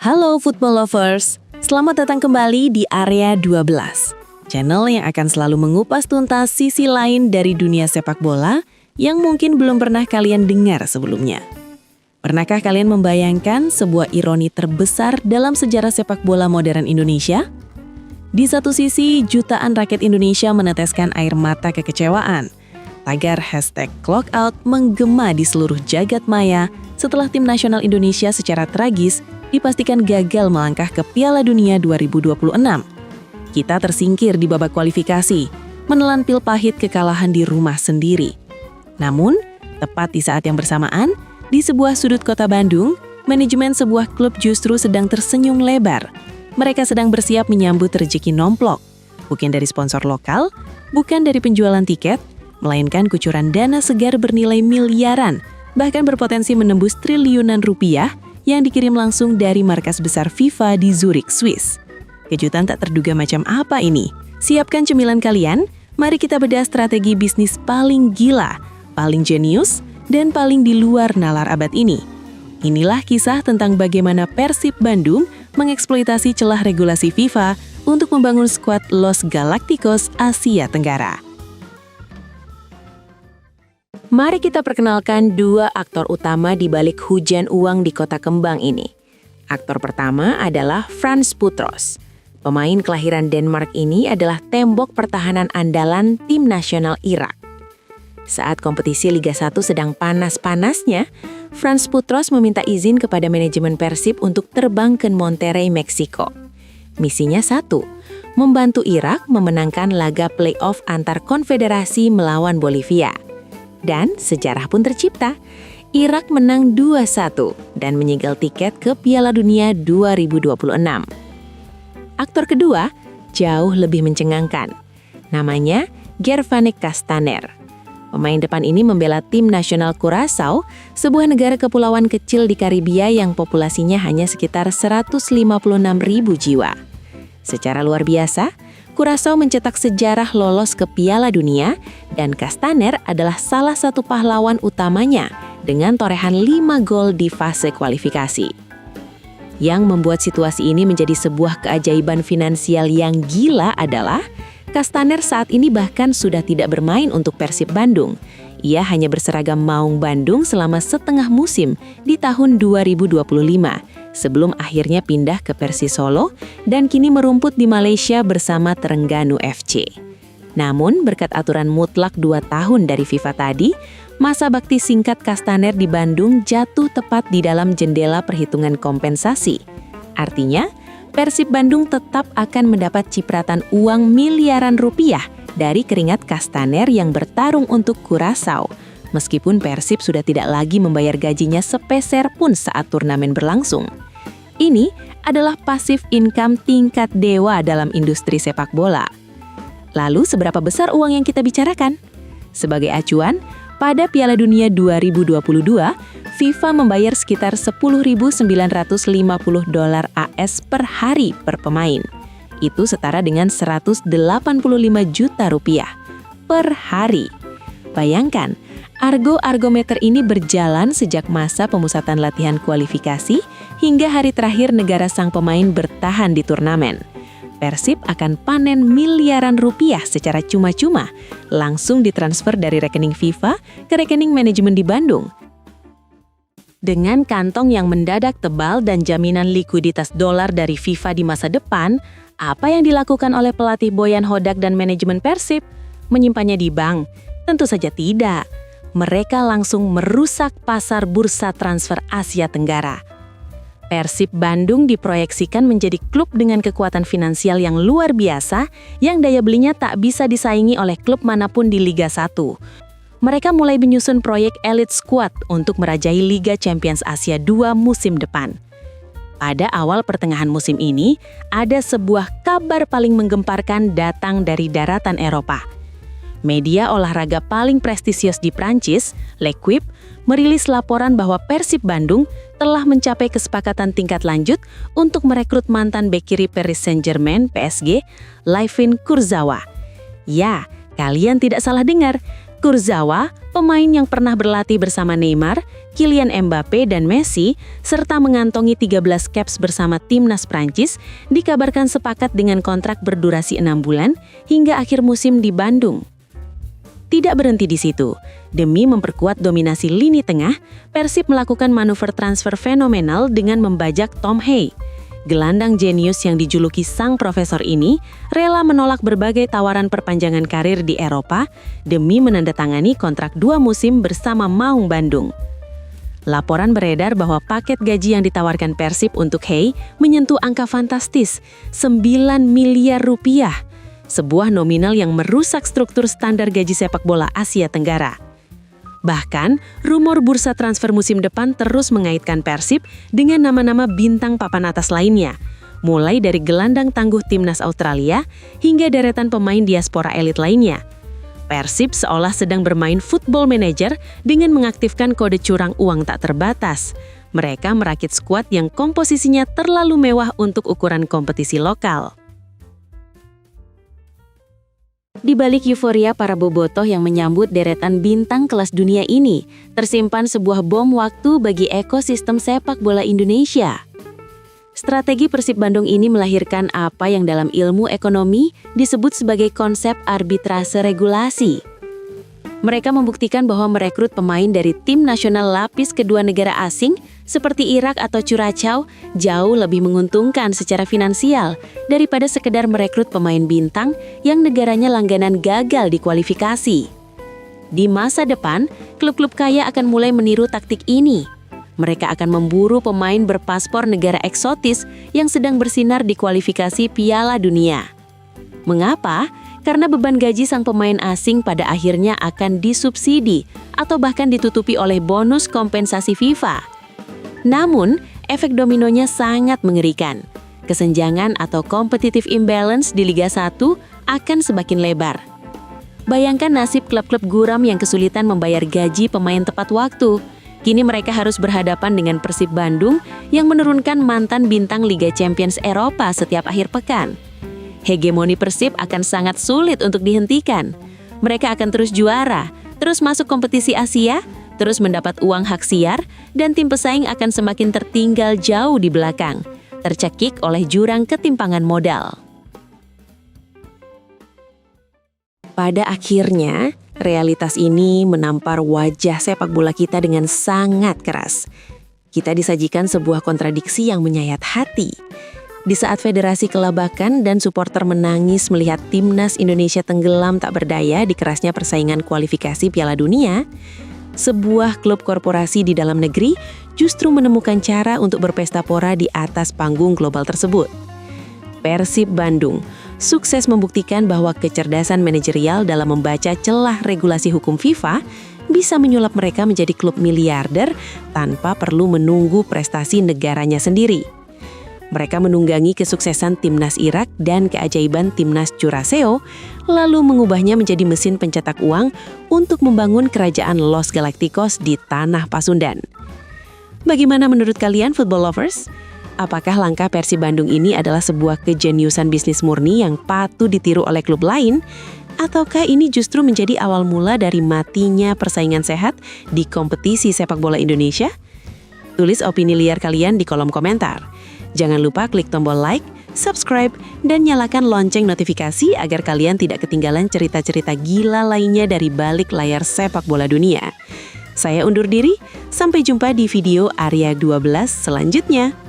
Halo football lovers, selamat datang kembali di Area 12, channel yang akan selalu mengupas tuntas sisi lain dari dunia sepak bola yang mungkin belum pernah kalian dengar sebelumnya. Pernahkah kalian membayangkan sebuah ironi terbesar dalam sejarah sepak bola modern Indonesia? Di satu sisi, jutaan rakyat Indonesia meneteskan air mata kekecewaan. Tagar #clockout menggema di seluruh jagat maya setelah tim nasional Indonesia secara tragis dipastikan gagal melangkah ke Piala Dunia 2026. Kita tersingkir di babak kualifikasi, menelan pil pahit kekalahan di rumah sendiri. Namun, tepat di saat yang bersamaan, di sebuah sudut kota Bandung, manajemen sebuah klub justru sedang tersenyum lebar. Mereka sedang bersiap menyambut rezeki nomplok. Bukan dari sponsor lokal, bukan dari penjualan tiket, melainkan kucuran dana segar bernilai miliaran, bahkan berpotensi menembus triliunan rupiah yang dikirim langsung dari markas besar FIFA di Zurich, Swiss. Kejutan tak terduga macam apa ini? Siapkan cemilan kalian, mari kita bedah strategi bisnis paling gila, paling jenius, dan paling di luar nalar abad ini. Inilah kisah tentang bagaimana Persib Bandung mengeksploitasi celah regulasi FIFA untuk membangun skuad Los Galacticos Asia Tenggara. Mari kita perkenalkan dua aktor utama di balik hujan uang di kota kembang ini. Aktor pertama adalah Frans Boutros. Pemain kelahiran Denmark ini adalah tembok pertahanan andalan tim nasional Irak. Saat kompetisi Liga 1 sedang panas-panasnya, Frans Boutros meminta izin kepada manajemen Persib untuk terbang ke Monterrey, Meksiko. Misinya satu, membantu Irak memenangkan laga playoff antar konfederasi melawan Bolivia. Dan sejarah pun tercipta. Irak menang 2-1 dan menyegel tiket ke Piala Dunia 2026. Aktor kedua jauh lebih mencengangkan. Namanya Gervanek Kastaner. Pemain depan ini membela tim nasional Curaçao, sebuah negara kepulauan kecil di Karibia yang populasinya hanya sekitar 156.000 jiwa. Secara luar biasa, Curaçao mencetak sejarah lolos ke Piala Dunia dan Kastaner adalah salah satu pahlawan utamanya dengan torehan 5 gol di fase kualifikasi. Yang membuat situasi ini menjadi sebuah keajaiban finansial yang gila adalah Kastaner saat ini bahkan sudah tidak bermain untuk Persib Bandung. Ia hanya berseragam Maung Bandung selama setengah musim di tahun 2025, sebelum akhirnya pindah ke Persis Solo dan kini merumput di Malaysia bersama Terengganu FC. Namun, berkat aturan mutlak 2 tahun dari FIFA tadi, masa bakti singkat Kastaner di Bandung jatuh tepat di dalam jendela perhitungan kompensasi. Artinya, Persib Bandung tetap akan mendapat cipratan uang miliaran rupiah dari keringat Kastaner yang bertarung untuk Curaçao, meskipun Persib sudah tidak lagi membayar gajinya sepeser pun saat turnamen berlangsung. Ini adalah passive income tingkat dewa dalam industri sepak bola. Lalu seberapa besar uang yang kita bicarakan? Sebagai acuan, pada Piala Dunia 2022, FIFA membayar sekitar $10.950 AS per hari per pemain. Itu setara dengan 185 juta rupiah per hari. Bayangkan, argometer ini berjalan sejak masa pemusatan latihan kualifikasi hingga hari terakhir negara sang pemain bertahan di turnamen. Persib akan panen miliaran rupiah secara cuma-cuma, langsung ditransfer dari rekening FIFA ke rekening manajemen di Bandung. Dengan kantong yang mendadak tebal dan jaminan likuiditas dolar dari FIFA di masa depan, apa yang dilakukan oleh pelatih Boyan Hodak dan manajemen Persib? Menyimpannya di bank? Tentu saja tidak. Mereka langsung merusak pasar bursa transfer Asia Tenggara. Persib Bandung diproyeksikan menjadi klub dengan kekuatan finansial yang luar biasa yang daya belinya tak bisa disaingi oleh klub manapun di Liga 1. Mereka mulai menyusun proyek Elite Squad untuk merajai Liga Champions Asia 2 musim depan. Pada awal pertengahan musim ini, ada sebuah kabar paling menggemparkan datang dari daratan Eropa. Media olahraga paling prestisius di Prancis, L'Equipe, merilis laporan bahwa Persib Bandung telah mencapai kesepakatan tingkat lanjut untuk merekrut mantan bek kiri Paris Saint-Germain (PSG), Layvin Kurzawa. Ya, kalian tidak salah dengar, Kurzawa, pemain yang pernah berlatih bersama Neymar, Kylian Mbappe dan Messi, serta mengantongi 13 caps bersama timnas Prancis, dikabarkan sepakat dengan kontrak berdurasi 6 bulan hingga akhir musim di Bandung. Tidak berhenti di situ. Demi memperkuat dominasi lini tengah, Persib melakukan manuver transfer fenomenal dengan membajak Tom Hay. Gelandang jenius yang dijuluki sang profesor ini rela menolak berbagai tawaran perpanjangan karir di Eropa demi menandatangani kontrak 2 musim bersama Maung Bandung. Laporan beredar bahwa paket gaji yang ditawarkan Persib untuk Hay menyentuh angka fantastis, 9 miliar rupiah, sebuah nominal yang merusak struktur standar gaji sepak bola Asia Tenggara. Bahkan, rumor bursa transfer musim depan terus mengaitkan Persib dengan nama-nama bintang papan atas lainnya, mulai dari gelandang tangguh timnas Australia hingga deretan pemain diaspora elit lainnya. Persib seolah sedang bermain football manager dengan mengaktifkan kode curang uang tak terbatas. Mereka merakit skuad yang komposisinya terlalu mewah untuk ukuran kompetisi lokal. Di balik euforia para bobotoh yang menyambut deretan bintang kelas dunia ini, tersimpan sebuah bom waktu bagi ekosistem sepak bola Indonesia. Strategi Persib Bandung ini melahirkan apa yang dalam ilmu ekonomi disebut sebagai konsep arbitrase regulasi. Mereka membuktikan bahwa merekrut pemain dari tim nasional lapis kedua negara asing seperti Irak atau Curaçao jauh lebih menguntungkan secara finansial daripada sekedar merekrut pemain bintang yang negaranya langganan gagal di kualifikasi. Di masa depan, klub-klub kaya akan mulai meniru taktik ini. Mereka akan memburu pemain berpaspor negara eksotis yang sedang bersinar di kualifikasi Piala Dunia. Mengapa? Karena beban gaji sang pemain asing pada akhirnya akan disubsidi atau bahkan ditutupi oleh bonus kompensasi FIFA. Namun, efek dominonya sangat mengerikan. Kesenjangan atau competitive imbalance di Liga 1 akan semakin lebar. Bayangkan nasib klub-klub guram yang kesulitan membayar gaji pemain tepat waktu. Kini mereka harus berhadapan dengan Persib Bandung yang menurunkan mantan bintang Liga Champions Eropa setiap akhir pekan. Hegemoni Persib akan sangat sulit untuk dihentikan. Mereka akan terus juara, terus masuk kompetisi Asia, terus mendapat uang hak siar, dan tim pesaing akan semakin tertinggal jauh di belakang, tercekik oleh jurang ketimpangan modal. Pada akhirnya, realitas ini menampar wajah sepak bola kita dengan sangat keras. Kita disajikan sebuah kontradiksi yang menyayat hati. Di saat federasi kelabakan dan supporter menangis melihat timnas Indonesia tenggelam tak berdaya di kerasnya persaingan kualifikasi Piala Dunia, sebuah klub korporasi di dalam negeri justru menemukan cara untuk berpesta pora di atas panggung global tersebut. Persib Bandung sukses membuktikan bahwa kecerdasan manajerial dalam membaca celah regulasi hukum FIFA bisa menyulap mereka menjadi klub miliarder tanpa perlu menunggu prestasi negaranya sendiri. Mereka menunggangi kesuksesan timnas Irak dan keajaiban timnas Curaçao, lalu mengubahnya menjadi mesin pencetak uang untuk membangun kerajaan Los Galacticos di tanah Pasundan. Bagaimana menurut kalian football lovers? Apakah langkah Persib Bandung ini adalah sebuah kejeniusan bisnis murni yang patut ditiru oleh klub lain? Ataukah ini justru menjadi awal mula dari matinya persaingan sehat di kompetisi sepak bola Indonesia? Tulis opini liar kalian di kolom komentar. Jangan lupa klik tombol like, subscribe, dan nyalakan lonceng notifikasi agar kalian tidak ketinggalan cerita-cerita gila lainnya dari balik layar sepak bola dunia. Saya undur diri, sampai jumpa di video Area 12 selanjutnya.